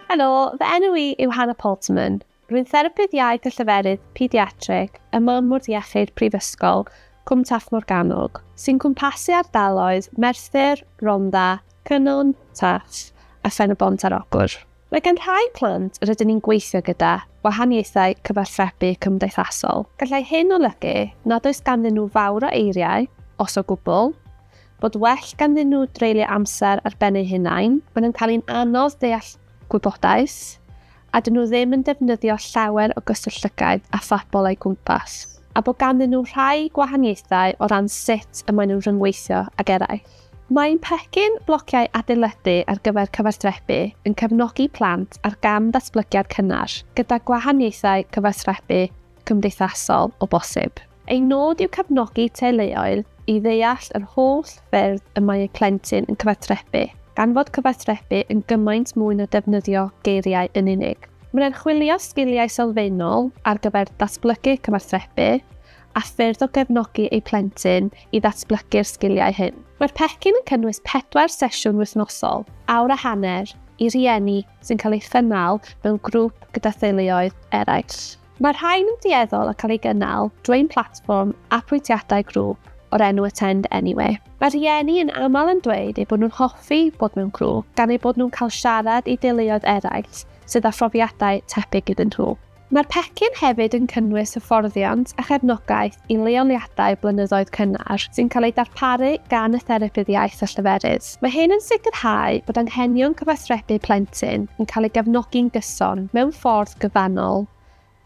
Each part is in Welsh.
Helo, fy enw I yw Hannah Poltman. Rwy'n therapydd iaith a lleferydd pediatric y Mamwrdd Iechyd Prifysgol Cwm Taff Morgannwg, sy'n cwmpasu ardaloedd Merthyr, Rhondda, Cynon, Taff a Phen y Bont ar Ogwr. Mae gan rhai plant rydyn ni'n gweithio gyda wahaniaethau cyfarthrebu cymdeithasol. Gallai hyn olygu nad oes ganddyn nhw fawr o eiriau, os o gwbl, bod well ganddyn nhw dreulio amser ar ben eu hunain, mae'n cael ein anodd deall gwybodaeth, a dyn nhw ddim yn defnyddio llawer o gysylltigaeth a phabol eu cwmpas, a bod ganddyn nhw rhai gwahaniaethau o ran sut y maen nhw'n rhyngweithio ag eraill. Mae'n pecyn blociau adeiladu ar gyfer cyfarthrebu yn cefnogi plant ar gam datblygiad cynnar gyda gwahaniaethau cyfarthrebu cymdeithasol o bosib. Ei nod yw cefnogi teuluoedd i ddeall yr holl ffyrdd y mae eu plentyn yn cyfarthrebu, gan fod cyfarthrebu yn gymaint mwy na defnyddio geiriau yn unig. Mae'n chwilio sgiliau sylfaenol ar gyfer datblygu cyfarthrebu a ffyrdd o gefnogi eu plentyn i ddatblygu'r sgiliau hyn. Mae'r pecyn yn cynnwys 4 sesiwn wythnosol, awr a hanner, i rieni sy'n cael ei chynnal mewn grŵp gyda theuluoedd eraill. Mae'r rhain yn dueddol a cael ei gynnal drwy'n platfform apwyntiadau grŵp o'r enw Attend Anyway. Mae rieni yn aml yn dweud eu bod nhw'n hoffi bod mewn grŵp gan eu bod nhw'n cael siarad i deuluoedd eraill sydd â phrofiadau tebyg iddyn nhw. Mae'r pecyn hefyd yn cynnwys hyfforddiant a chefnogaeth i leoliadau blynyddoedd cynnar sy'n cael ei darparu gan y therapydd iaith a lleferydd. Mae hyn yn sicrhau bod anghenion cyfarthrebu plentyn yn cael ei gefnogi'n gyson mewn ffordd gyfannol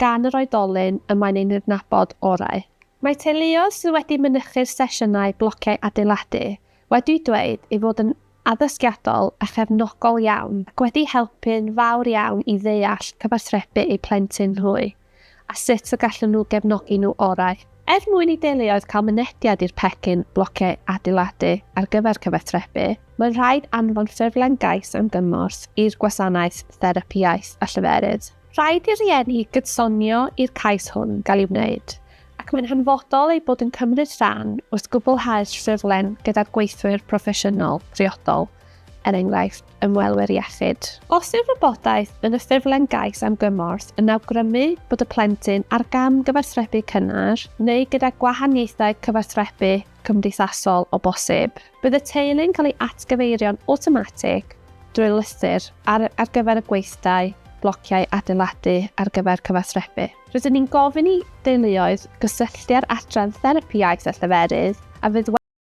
gan yr oedolyn y mae'n ein adnabod orau. Mae teuluoedd sydd wedi mynychu'r sesiynau blociau adeiladu wedi dweud ei fod yn addysgiadol a chefnogol iawn ac wedi helpu'n fawr iawn i ddeall cyfarthrebu eu plentyn nhwy a sut y gallen nhw gefnogi nhw orau. Mwyn i deuluoedd cael mynediad i'r pecyn blociau adeiladu ar gyfer cyfarthrebu, mae'n rhaid anfon ffurflen gais am gymorth i'r gwasanaeth therapi iaith a lleferydd. Rhaid i'r rieni gydsonio i'r cais hwn gael ei wneud, ac mae'n hanfodol ei bod yn cymryd rhan wrth gwblhau'r ffurflen gyda'r gweithwyr proffesiynol priodol, enghraifft, ymwelwyr iechyd. Os yw'r wybodaeth yn y ffurflen gais am gymorth yn awgrymu bod y plentyn ar gam gyfarthrebu cynnar neu gyda gwahaniaethau cyfarthrebu cymdeithasol o bosib, bydd y teulu'n cael ei atgyfeirio'n awtomatig drwy lythyr ar gyfer y gweithdai blociau adeiladu ar gyfer cyfarthrebu. Rydyn ni'n gofyn i deuluoedd gysylltu â'r adran therapi iaith a lleferydd a fydd